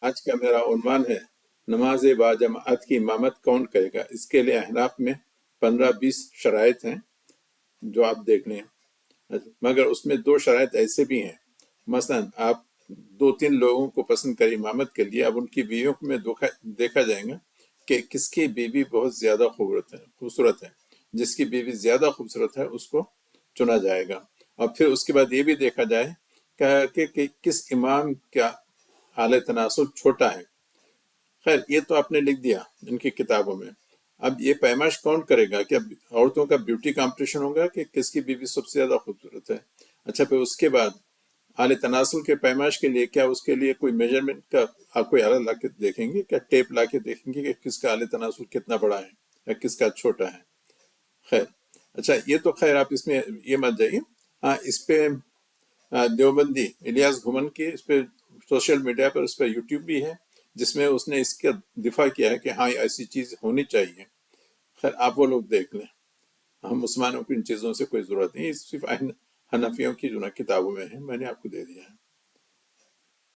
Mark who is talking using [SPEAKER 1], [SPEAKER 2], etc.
[SPEAKER 1] آج کا میرا عنوان ہے نماز باجماعت کی امامت کون کرے گا۔ اس کے لیے احناف میں 15-20 شرائط ہیں جو آپ دیکھ لیں، مگر اس میں 2 شرائط ایسے بھی ہیں، مثلا آپ 2-3 لوگوں کو پسند کریں امامت کے لیے، اب ان کی بیویوں میں دیکھا جائے گا کہ کس کی بیوی بہت زیادہ خوبصورت ہے، جس کی بیوی زیادہ خوبصورت ہے اس کو چنا جائے گا، اور پھر اس کے بعد یہ بھی دیکھا جائے کہ کس امام کا اعلی تناسل چھوٹا ہے۔ خیر یہ تو آپ نے لکھ دیا ان کی کتابوں میں، اب یہ پیمائش کون کرے گا؟ کہ اب عورتوں کا بیوٹی کمپٹیشن ہوگا کہ کس کی بیوی سب سے زیادہ خوبصورت ہے؟ اچھا پھر اس کے بعد اعلی تناسل کے پیمائش کے لیے کیا اس کے لیے کوئی میجرمنٹ کا آپ کوئی آلہ لا کے دیکھیں گے؟ کیا ٹیپ لا کے دیکھیں گے کہ کس کا اعلی تناسل کتنا بڑا ہے یا کس کا چھوٹا ہے؟ خیر اچھا یہ تو خیر آپ اس میں یہ مت جائیے، ہاں اس پہ دیوبندی الیاس گھمن کی اس پہ سوشل میڈیا پر اس پہ یوٹیوب بھی ہے جس میں اس نے اس کا دفاع کیا ہے کہ ہاں ایسی چیز ہونی چاہیے۔ خیر آپ وہ لوگ دیکھ لیں، ہم مسلمانوں کو ان چیزوں سے کوئی ضرورت نہیں، صرف حنفیوں کی جو نا کتابوں میں ہے، میں نے آپ کو دے دیا ہے۔